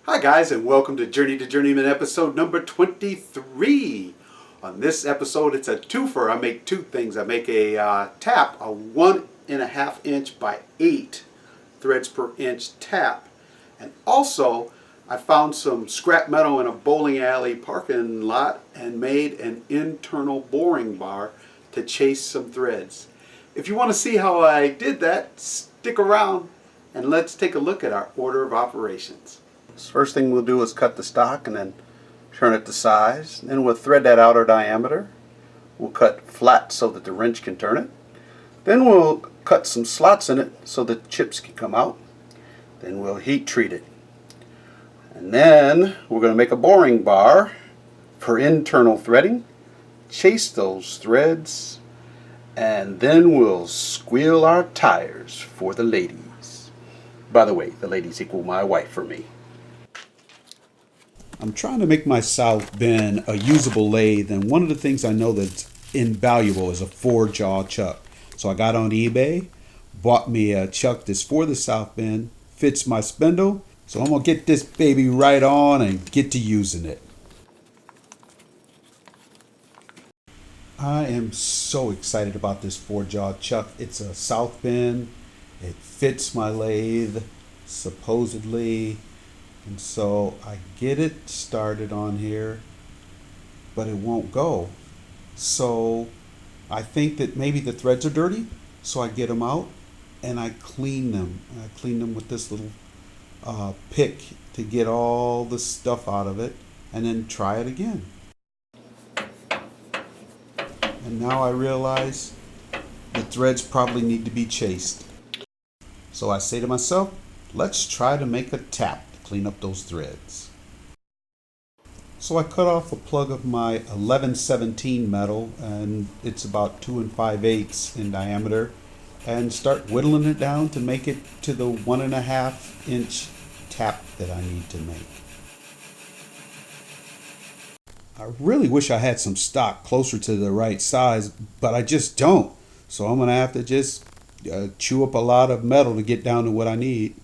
Hi guys, and welcome to Journeyman episode number 23. On this episode, it's a twofer. I make two things. I make a tap, a 1.5 inch by 8 threads per inch tap. And also, I found some scrap metal in a bowling alley parking lot and made an internal boring bar to chase some threads. If you want to see how I did that, stick around and let's take a look at our order of operations. First thing we'll do is cut the stock and then turn it to size. Then we'll thread that outer diameter. We'll cut flat so that the wrench can turn it. Then we'll cut some slots in it so the chips can come out. Then we'll heat treat it. And then we're going to make a boring bar for internal threading. Chase those threads. And then we'll squeal our tires for the ladies. By the way, the ladies equal my wife for me. I'm trying to make my south bend a usable lathe, and one of the things I know that's invaluable is a 4-jaw chuck. So I got on eBay, bought me a chuck that's for the south bend, fits my spindle, so I'm going to get this baby right on and get to using it. I am so excited about this 4-jaw chuck. It's a south bend, it fits my lathe, supposedly. And so I get it started on here, but it won't go. So I think that maybe the threads are dirty, so I get them out and I clean them. I clean them with this little pick to get all the stuff out of it and then try it again. And now I realize the threads probably need to be chased. So I say to myself, let's try to make a tap. Clean up those threads. So I cut off a plug of my 1117 metal, and it's about 2 5/8 in diameter, and start whittling it down to make it to the 1.5 inch tap that I need to make. I really wish I had some stock closer to the right size, but I just don't. So I'm going to have to just chew up a lot of metal to get down to what I need.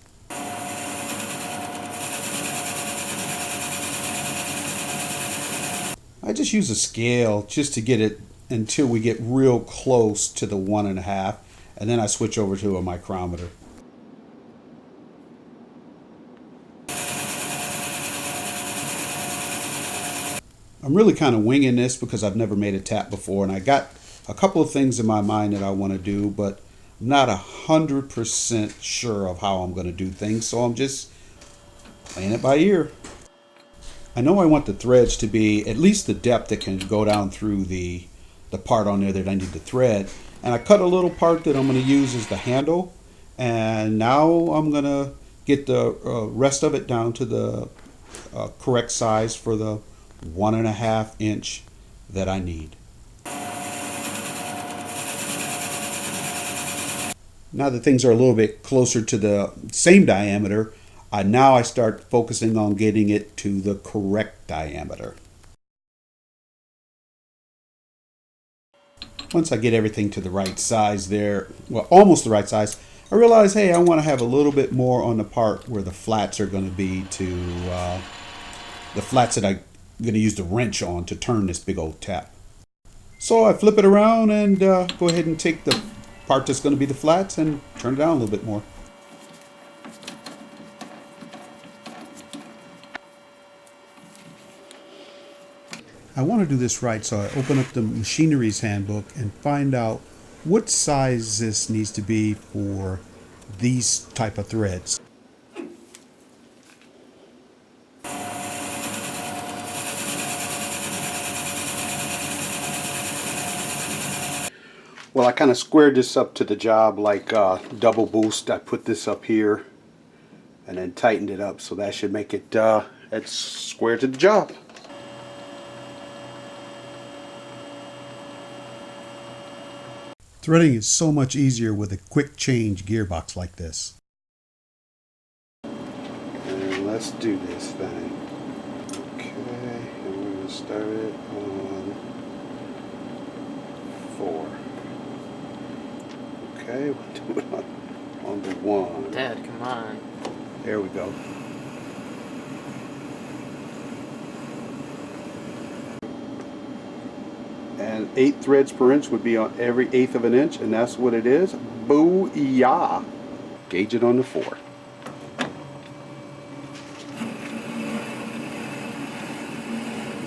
I just use a scale just to get it until we get real close to the 1.5, and then I switch over to a micrometer. I'm really kind of winging this because I've never made a tap before, and I got a couple of things in my mind that I want to do, but I'm not 100% sure of how I'm going to do things, so I'm just playing it by ear. I know I want the threads to be at least the depth that can go down through the part on there that I need to thread. And I cut a little part that I'm going to use as the handle. And now I'm going to get the rest of it down to the correct size for the 1.5 inch that I need. Now that things are a little bit closer to the same diameter, now I start focusing on getting it to the correct diameter. Once I get everything to the right size there, well, almost the right size, I realize, hey, I want to have a little bit more on the part where the flats are going to be the flats that I'm going to use the wrench on to turn this big old tap. So I flip it around and go ahead and take the part that's going to be the flats and turn it down a little bit more. I want to do this right, so I open up the machinery's handbook and find out what size this needs to be for these type of threads. Well, I kind of squared this up to the job like double boost. I put this up here and then tightened it up, so that should make it it's square to the job. Threading is so much easier with a quick change gearbox like this. And let's do this thing. Okay, and we're going to start it on 4. Okay, we'll do it on the 1. Dad, come on. There we go. And 8 threads per inch would be on every 1/8 of an inch, and that's what it is. Boo-yah! Gauge it on the 4.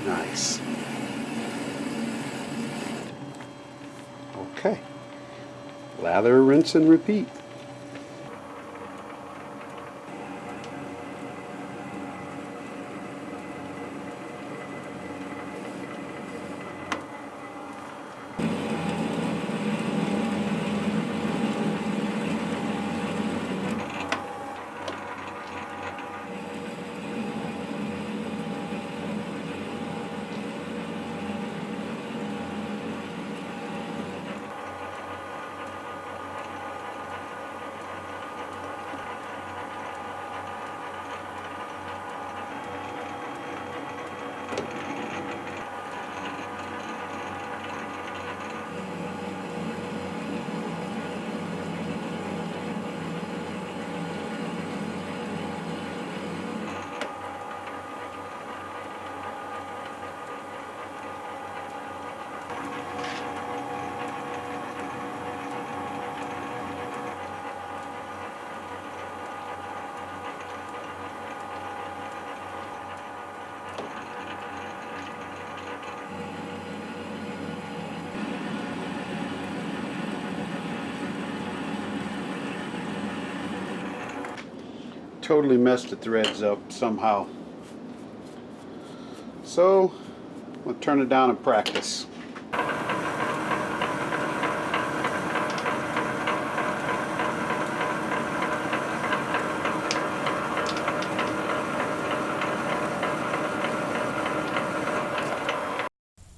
Nice. Okay. Lather, rinse, and repeat. Totally messed the threads up somehow. So, we'll turn it down and practice.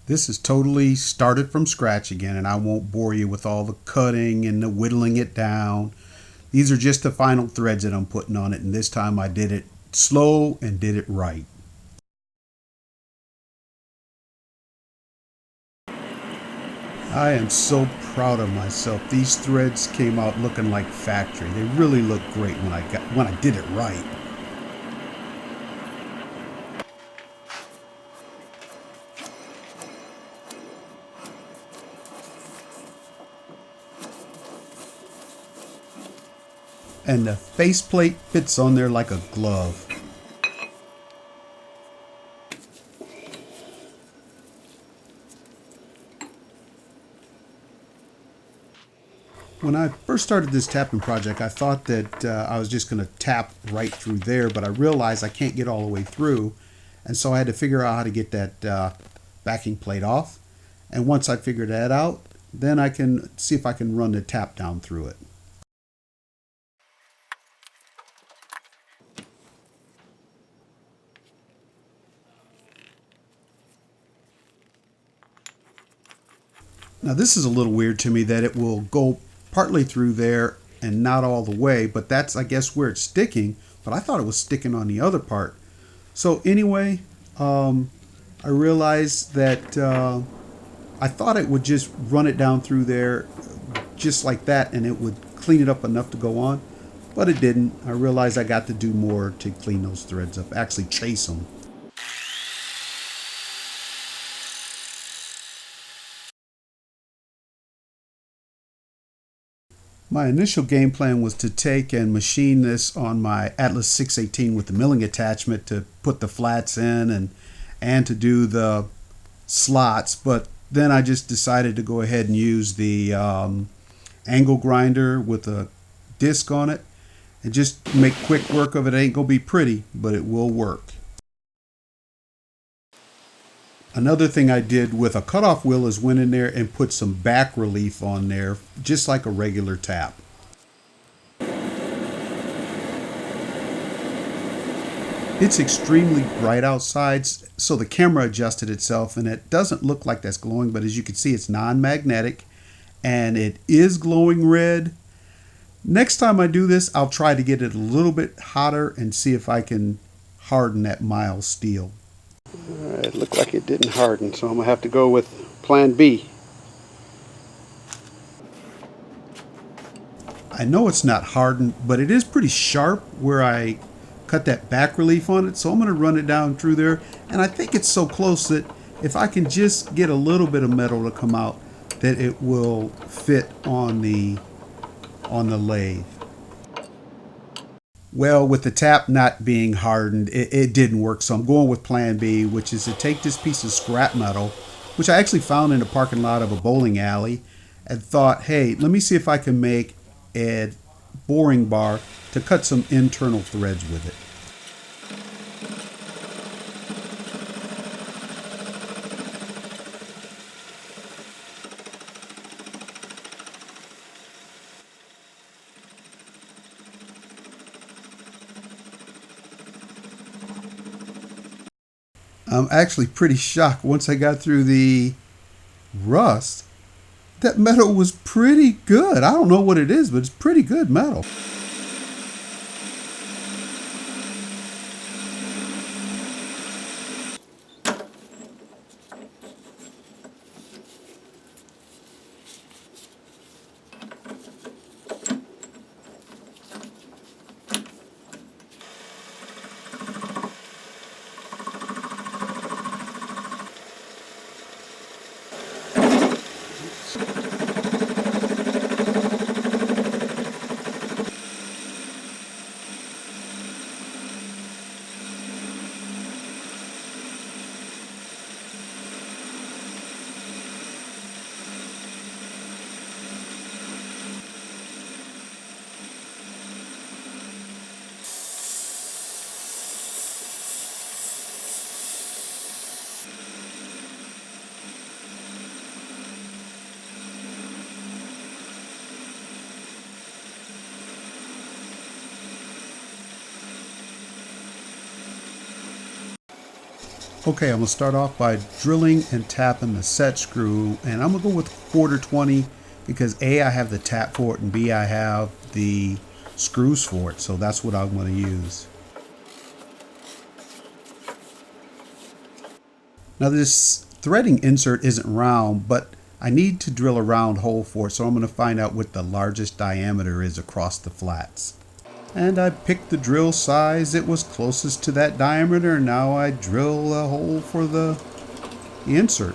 This is totally started from scratch again, and I won't bore you with all the cutting and the whittling it down. These are just the final threads that I'm putting on it, and this time I did it slow and did it right. I am so proud of myself. These threads came out looking like factory. They really look great when I did it right. And the faceplate fits on there like a glove. When I first started this tapping project, I thought that I was just going to tap right through there, but I realized I can't get all the way through, and so I had to figure out how to get that backing plate off. And once I figured that out, then I can see if I can run the tap down through it. Now this is a little weird to me that it will go partly through there and not all the way, but that's I guess where it's sticking, but I thought it was sticking on the other part. So anyway, I realized that I thought it would just run it down through there just like that and it would clean it up enough to go on, but it didn't. I realized I got to do more to clean those threads up, actually chase them. My initial game plan was to take and machine this on my Atlas 618 with the milling attachment to put the flats in and to do the slots, but then I just decided to go ahead and use the angle grinder with a disc on it and just make quick work of it. It ain't gonna be pretty, but it will work. Another thing I did with a cutoff wheel is went in there and put some back relief on there, just like a regular tap. It's extremely bright outside, so the camera adjusted itself and it doesn't look like that's glowing, but as you can see, it's non-magnetic and it is glowing red. Next time I do this, I'll try to get it a little bit hotter and see if I can harden that mild steel. Alright, it looked like it didn't harden, so I'm going to have to go with plan B. I know it's not hardened, but it is pretty sharp where I cut that back relief on it, so I'm going to run it down through there, and I think it's so close that if I can just get a little bit of metal to come out, that it will fit on the lathe. Well, with the tap not being hardened, it didn't work. So I'm going with plan B, which is to take this piece of scrap metal, which I actually found in the parking lot of a bowling alley, and thought, hey, let me see if I can make a boring bar to cut some internal threads with it. I'm actually pretty shocked once I got through the rust. That metal was pretty good. I don't know what it is, but it's pretty good metal. Okay, I'm going to start off by drilling and tapping the set screw, and I'm going to go with quarter 20 because A, I have the tap for it, and B, I have the screws for it, so that's what I'm going to use. Now this threading insert isn't round, but I need to drill a round hole for it, so I'm going to find out what the largest diameter is across the flats. And I picked the drill size that was closest to that diameter, and now I drill a hole for the insert.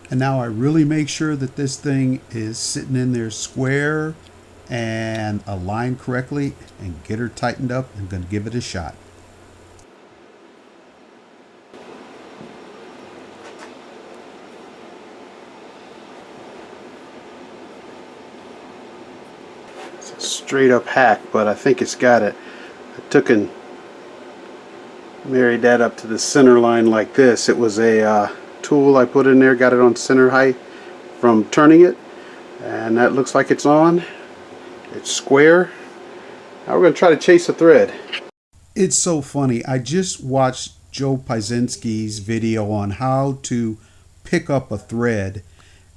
And now I really make sure that this thing is sitting in there square and aligned correctly, and get her tightened up. I'm going to give it a shot. Straight up hack, but I think it's got it. I took and married that up to the center line like this. It was a tool I put in there, got it on center height from turning it, and that looks like it's on. It's square. Now we're going to try to chase a thread. It's so funny. I just watched Joe Piezinski's video on how to pick up a thread,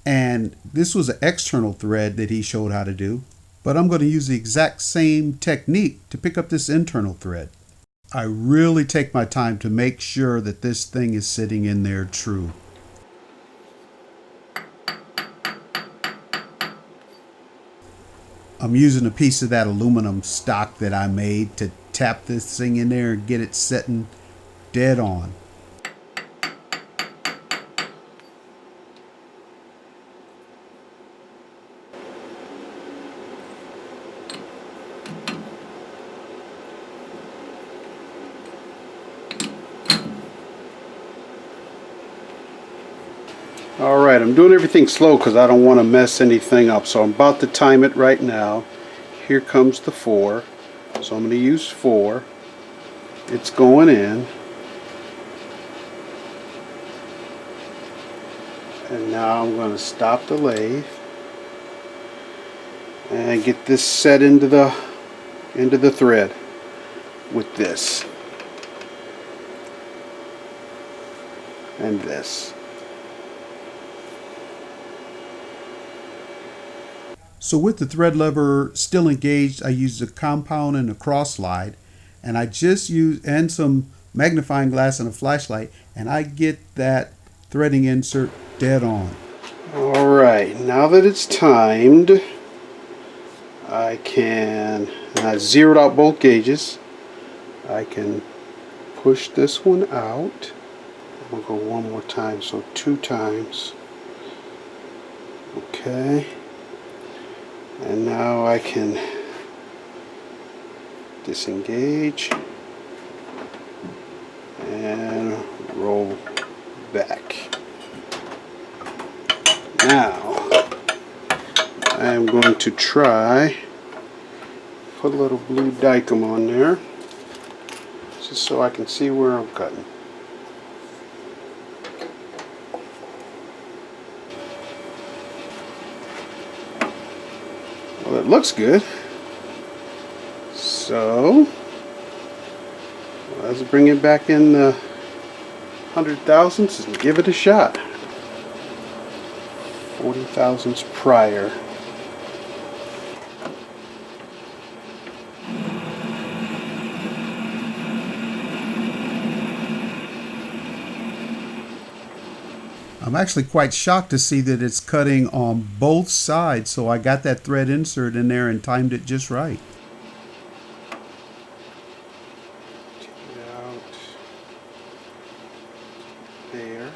and this was an external thread that he showed how to do. But I'm going to use the exact same technique to pick up this internal thread. I really take my time to make sure that this thing is sitting in there true. I'm using a piece of that aluminum stock that I made to tap this thing in there and get it setting dead on. Alright, I'm doing everything slow because I don't want to mess anything up, so I'm about to time it right now. Here comes the 4, so I'm going to use 4. It's going in, and now I'm going to stop the lathe and get this set into the thread with this and this. So with the thread lever still engaged, I used a compound and a cross slide, and I just used and some magnifying glass and a flashlight, and I get that threading insert dead on. Alright, now that it's timed, I can, and I zeroed out both gauges. I can push this one out. I'm going to go one more time, so 2 times. Okay. And now I can disengage and roll back. Now I am going to try put a little blue dicum on there just so I can see where I'm cutting. Well, it looks good. So let's bring it back in the 100,000ths and give it a shot. 40,000ths prior. I'm actually quite shocked to see that it's cutting on both sides, so I got that thread insert in there and timed it just right. Take it out there.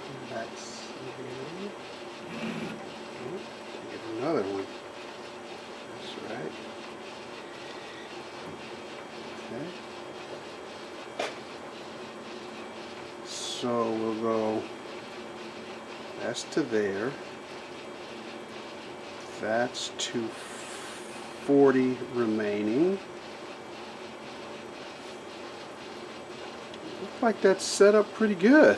Come back here. Get another one. That's right. Okay. So we'll go, that's to there, that's 240 remaining. Looks like that's set up pretty good.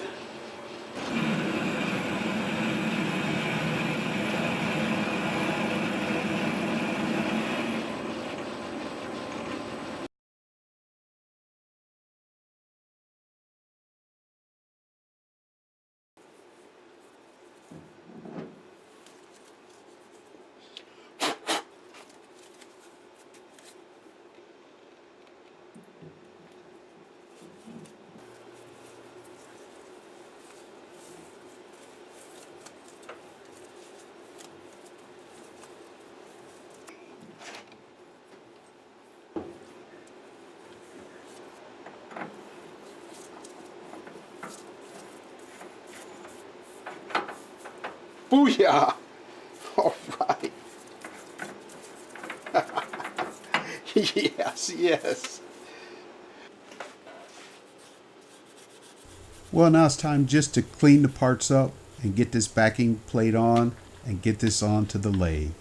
Booyah! All right. Yes, yes. Well, now it's time just to clean the parts up and get this backing plate on and get this onto the lathe.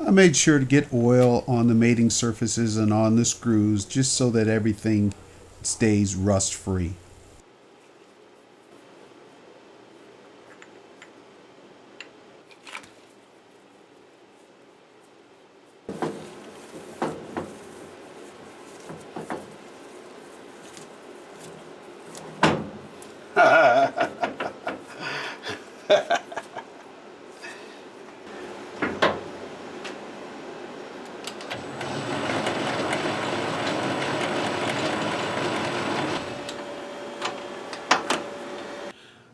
I made sure to get oil on the mating surfaces and on the screws just so that everything stays rust free.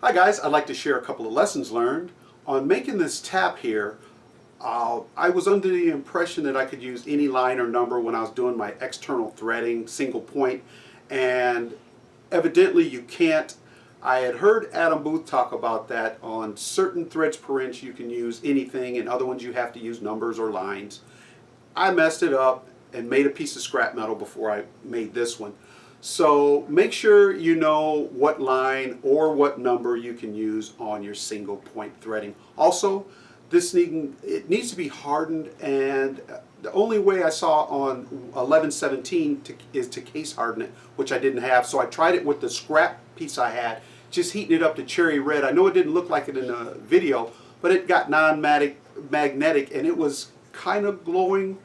Hi guys, I'd like to share a couple of lessons learned. On making this tap here, I was under the impression that I could use any line or number when I was doing my external threading, single point, and evidently you can't. I had heard Adam Booth talk about that. On certain threads per inch you can use anything, and other ones you have to use numbers or lines. I messed it up and made a piece of scrap metal before I made this one. So make sure you know what line or what number you can use on your single point threading. Also, it needs to be hardened, and the only way I saw on 1117 is to case harden it, which I didn't have. So I tried it with the scrap piece I had, just heating it up to cherry red. I know it didn't look like it in the video, but it got non-magnetic and it was kind of glowing.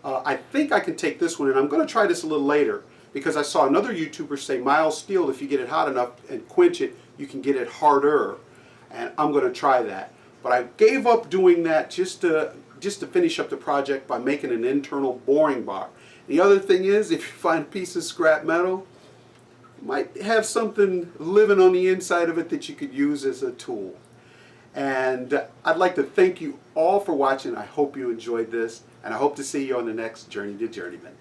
I think I can take this one, and I'm going to try this a little later, because I saw another YouTuber say mild steel, if you get it hot enough and quench it, you can get it harder. And I'm going to try that. But I gave up doing that just to finish up the project by making an internal boring bar. The other thing is, if you find a piece of scrap metal, you might have something living on the inside of it that you could use as a tool. And And I'd like to thank you all for watching. I hope you enjoyed this, and I hope to see you on the next Journey to Journeyman.